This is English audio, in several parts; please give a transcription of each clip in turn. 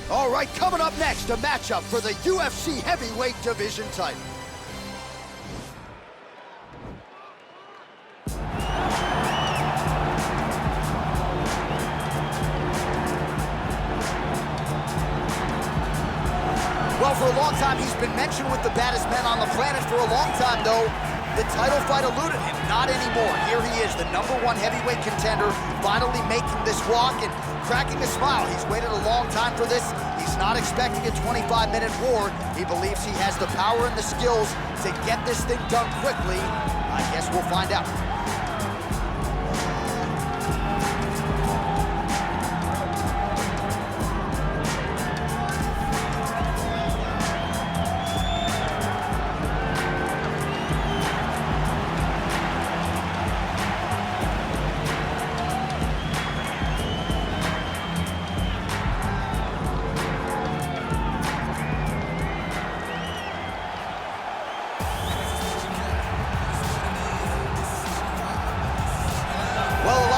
All right, coming up next, a matchup for the UFC heavyweight division title. Well, for a long time, he's been mentioned with the baddest men on the planet. For a long time, though, the title fight eluded him. Not anymore. Here he is, the #1 heavyweight contender, finally making this walk and cracking a smile. He's waited a long time for this. He's not expecting a 25-minute war. He believes he has the power and the skills to get this thing done quickly. I guess we'll find out.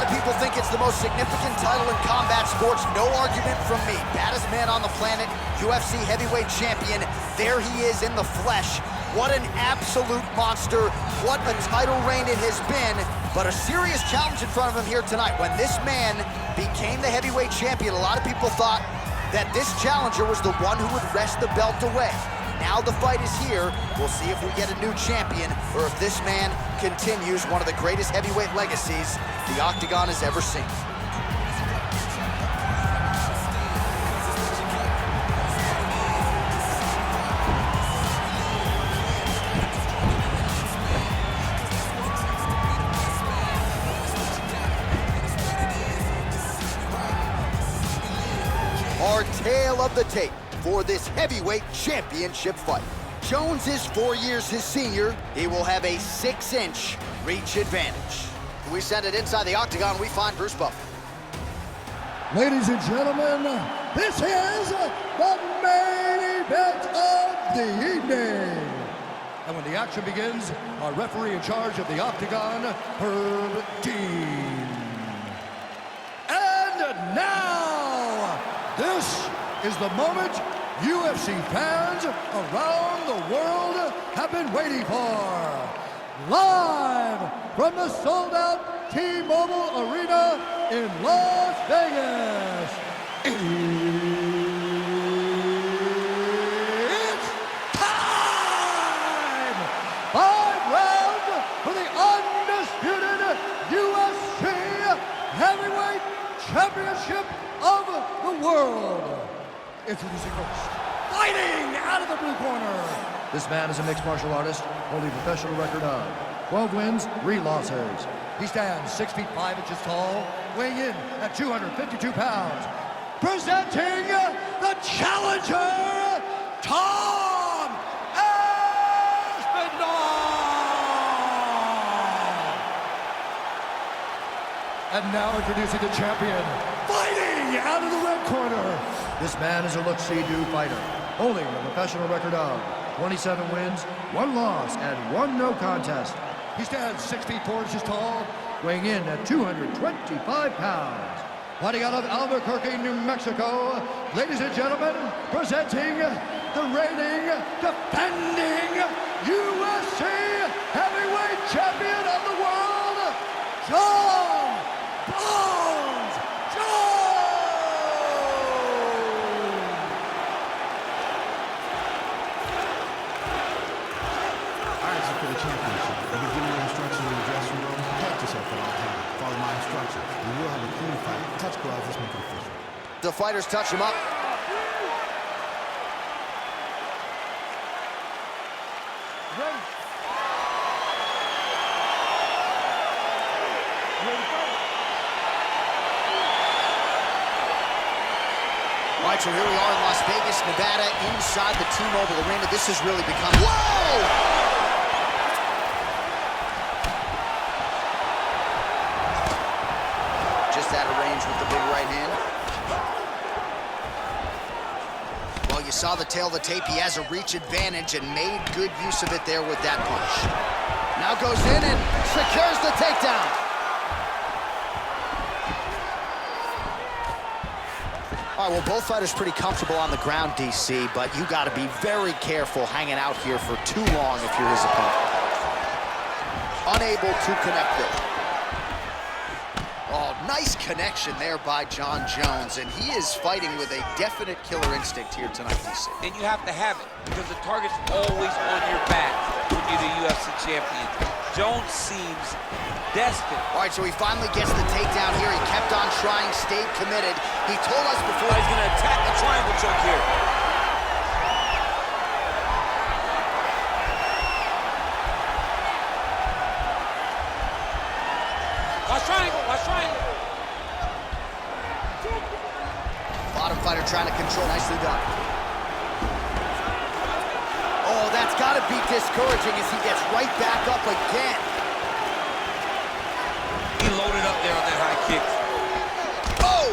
People think it's the most significant title in combat sports. No argument from me. Baddest man on the planet, UFC heavyweight champion. There he is in the flesh. What an absolute monster. What a title reign it has been. But a serious challenge in front of him here tonight. When this man became the heavyweight champion, a lot of people thought that this challenger was the one who would wrest the belt away. Now the fight is here. We'll see if we get a new champion or if this man continues one of the greatest heavyweight legacies the Octagon has ever seen. Our tale of the tape for this heavyweight championship fight. Jones is 4 years his senior. He will have a 6-inch reach advantage. We send it inside the Octagon. We find Bruce Buffer. Ladies and gentlemen, this is the main event of the evening. And when the action begins, our referee in charge of the Octagon, Herb Dean. And now, this is the moment UFC fans around the world have been waiting for. Live from the sold-out T-Mobile Arena in Las Vegas. It's time! 5 rounds for the undisputed UFC Heavyweight Championship of the world. Introducing first, fighting out of the blue corner. This man is a mixed martial artist, holding a professional record of 12 wins, 3 losses. He stands 6 feet 5 inches tall, weighing in at 252 pounds. Presenting the challenger, Tom Aspinall. And now introducing the champion, fighting out of the red corner. This man is a look-see-do fighter, holding a professional record of 27 wins, 1 loss, and 1 no contest. He stands 6 feet 4 inches tall, weighing in at 225 pounds. Fighting out of Albuquerque, New Mexico, ladies and gentlemen, presenting the reigning, defending UFC heavyweight champion of the world, John Bones Jones! For the championship. I've been giving you instructions in the dressing room. Protect yourself at all times. Follow my instructions. We will have a clean fight. Touch gloves. Let's make it official. The fighters touch him up. Ready. All right, so here we are in Las Vegas, Nevada, inside the T-Mobile Arena. This has really become... Whoa! Out of range with the big right hand. Well, you saw the tail of the tape. He has a reach advantage and made good use of it there with that punch. Now goes in and secures the takedown. All right, well, both fighters pretty comfortable on the ground, DC, but you got to be very careful hanging out here for too long if you're his opponent. Unable to connect there. Oh, nice connection there by John Jones, and he is fighting with a definite killer instinct here tonight, DC. And you have to have it, because the target's always on your back when you're the UFC champion. Jones seems destined. All right, so he finally gets the takedown here. He kept on trying, stayed committed. He told us before he's going to attack the triangle choke here. Watch triangle, watch triangle. Bottom fighter trying to control, nicely done. Oh, that's got to be discouraging as he gets right back up again. He loaded up there on that high kick. Oh!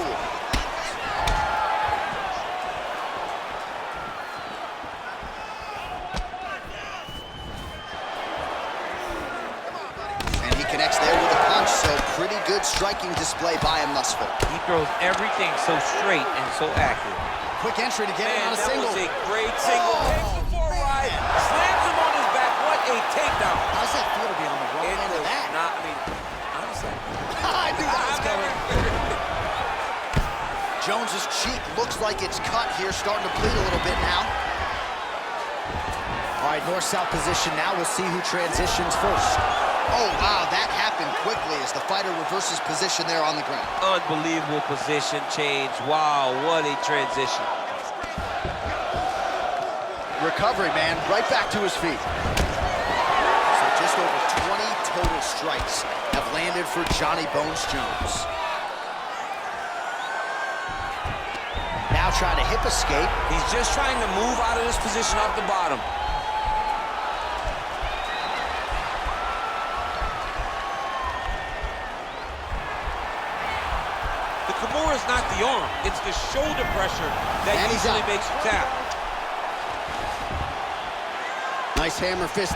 And he connects there with a punch, so pretty good striking display by him thus far. He throws everything so straight and so accurate. Quick entry to get him on a single. That was a great single. Takes him for a ride, slams him on his back. What a takedown. How's that feel to be on the wrong end of that? Not, I mean, honestly. I knew that was coming. Jones's cheek looks like it's cut here, starting to bleed a little bit now. All right, north-south position now. We'll see who transitions first. Oh, wow, that happened quickly as the fighter reverses position there on the ground. Unbelievable position change. Wow, what a transition. Recovery, man, right back to his feet. So just over 20 total strikes have landed for Johnny Bones Jones. Now trying to hip escape. He's just trying to move out of this position off the bottom. The Kimura is not the arm, it's the shoulder pressure that usually makes you tap. Nice hammer fist.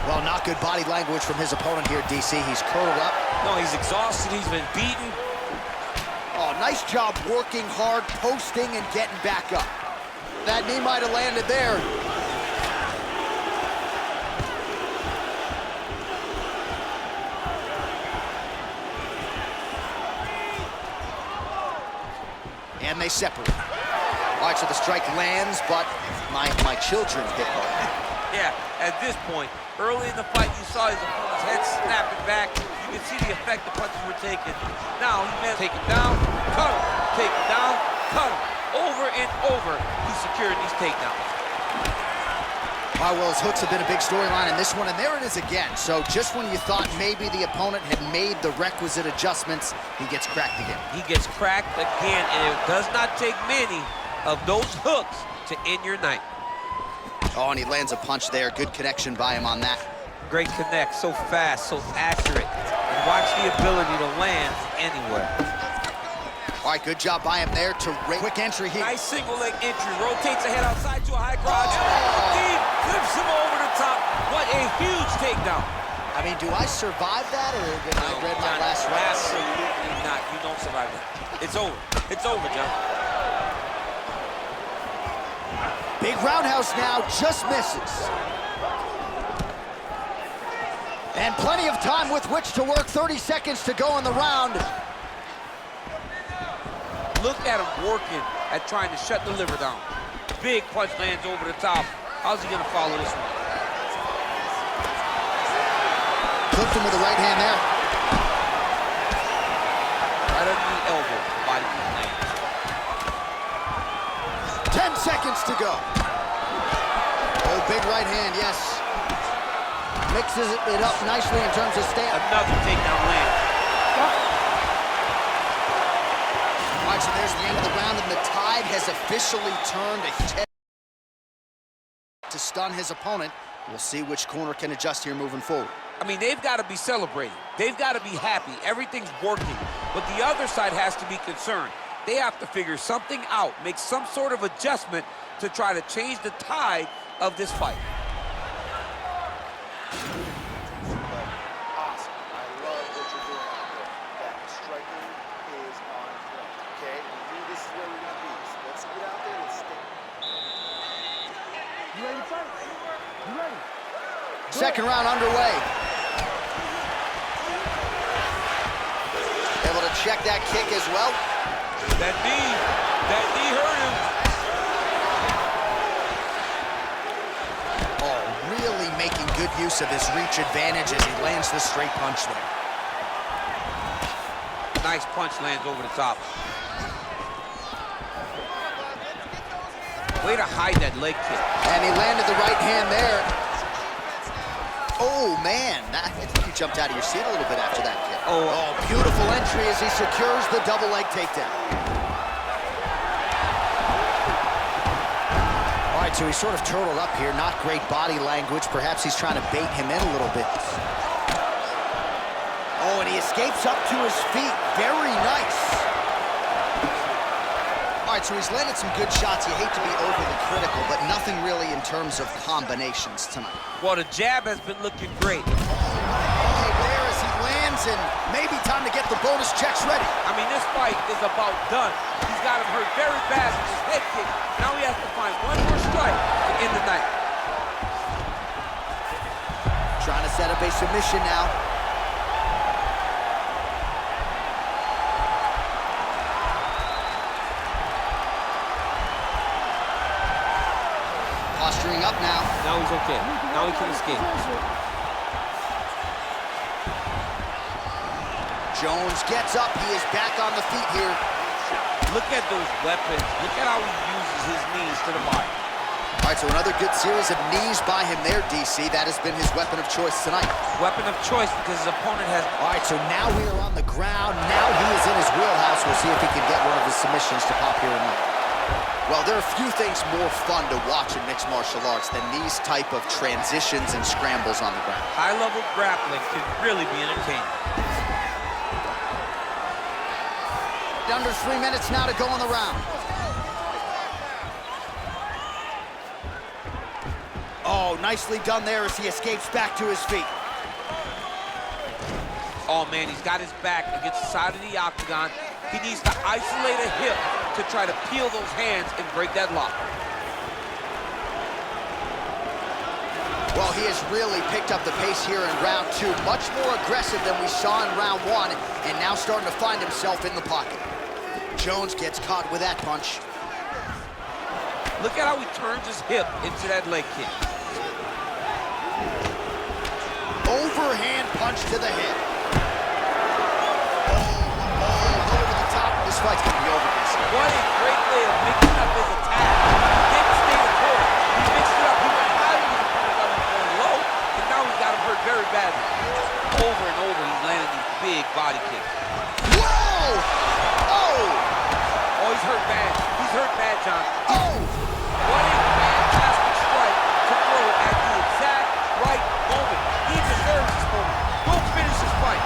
Well, not good body language from his opponent here, DC. He's curled up. No, he's exhausted, he's been beaten. Oh, nice job working hard, posting, and getting back up. That knee might have landed there. And they separate. All right, so the strike lands, but my children hit hard. Yeah, at this point, early in the fight, you saw his opponent's head snapping back. You can see the effect the punches were taking. Now, he meant take him down, cut him, take him down, cut him. Over and over, he secured these takedowns. All right, well, his hooks have been a big storyline in this one, and there it is again. So just when you thought maybe the opponent had made the requisite adjustments, he gets cracked again. He gets cracked again, and it does not take many of those hooks to end your night. Oh, and he lands a punch there. Good connection by him on that. Great connect, so fast, so accurate. And watch the ability to land anywhere. All right, good job by him there to quick entry here. Nice single leg entry, rotates the head outside to a high crotch. Deep, flips him over the top. What a huge takedown. I mean, do I survive that, or did I read my last round? Absolutely not. You don't survive that. It's over. It's over, John. Big roundhouse now, just misses. And plenty of time with which to work. 30 seconds to go in the round. Look at him working at trying to shut the liver down. Big punch lands over the top. How's he gonna follow this one? Clipped him with the right hand there. Right under the elbow, body lands. 10 seconds to go. Oh, big right hand, yes. Mixes it up nicely in terms of stand. Another takedown land. All right, so there's the end of the round, and the tide has officially turned to stun his opponent. We'll see which corner can adjust here moving forward. I mean, they've got to be celebrating. They've got to be happy. Everything's working. But the other side has to be concerned. They have to figure something out, make some sort of adjustment to try to change the tide of this fight. Second round underway. Able to check that kick as well. That knee hurt him. Oh, really making good use of his reach advantage as he lands the straight punch there. Nice punch lands over the top. Way to hide that leg kick. And he landed the right hand there. Oh, man. I think you jumped out of your seat a little bit after that kick. Oh, beautiful entry as he secures the double leg takedown. All right, so he's sort of turtled up here. Not great body language. Perhaps he's trying to bait him in a little bit. Oh, and he escapes up to his feet. Very nice. All right, so he's landed some good shots. You hate to be overly critical, but nothing really in terms of combinations tonight. well, the jab has been looking great. Okay, there as he lands, and maybe time to get the bonus checks ready. I mean, this fight is about done. He's got him hurt very bad with his head kick. Now he has to find one more strike to end the night. Trying to set up a submission now. Posturing up now. Now he's okay. Now he can escape. Jones gets up. He is back on the feet here. Look at those weapons. Look at how he uses his knees to the body. All right, so another good series of knees by him there, DC. That has been his weapon of choice tonight. Weapon of choice because his opponent has... All right, so now we are on the ground. Now he is in his wheelhouse. We'll see if he can get one of his submissions to pop here tonight. Well, there are few things more fun to watch in mixed martial arts than these type of transitions and scrambles on the ground. High-level grappling can really be entertaining. Under 3 minutes now to go in the round. Oh, nicely done there as he escapes back to his feet. Oh, man, he's got his back against the side of the octagon. He needs to isolate a hip to try to peel those hands and break that lock. Well, he has really picked up the pace here in round 2. Much more aggressive than we saw in round 1, and now starting to find himself in the pocket. Jones gets caught with that punch. Look at how he turns his hip into that leg kick. Overhand punch to the head. Oh, over the top. This fight's gonna be over, DC. What a great way of mixing up his attack. He didn't stay the court. He mixed it up. He went high with his opponent while he was going low, and now he's got him hurt very badly. Over and over, he's landing these big body kicks. Whoa! Oh! Oh, he's hurt bad. He's hurt bad, John. Oh! What a fantastic strike to throw at the exact right moment. He deserves this moment. Go finish this fight.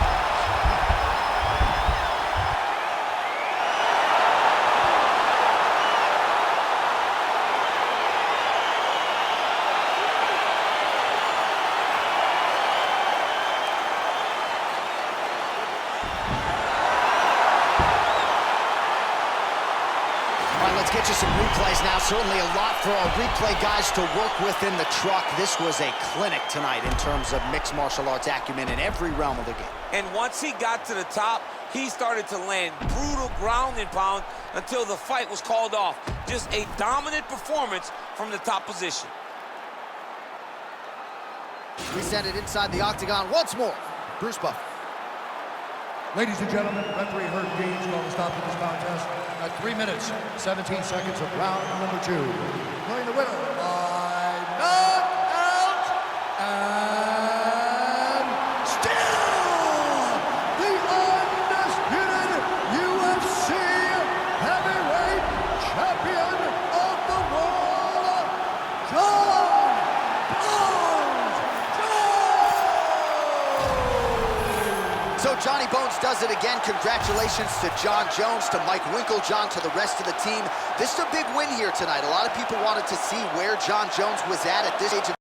Let's get you some replays now. Certainly a lot for our replay guys to work with in the truck. This was a clinic tonight in terms of mixed martial arts acumen in every realm of the game. And once he got to the top, he started to land brutal ground and pound until the fight was called off. Just a dominant performance from the top position. We send it inside the octagon once more. Bruce Buffer. Ladies and gentlemen, referee Herb Dean's going to stop this contest at 3 minutes, 17 seconds of round number 2. Declaring the winner by knockout and still the undisputed UFC heavyweight champion of the world, John Bones Jones! So Johnny Bones does it again. Congratulations to John Jones, to Mike Winklejohn, to the rest of the team. This is a big win here tonight. A lot of people wanted to see where John Jones was at this age of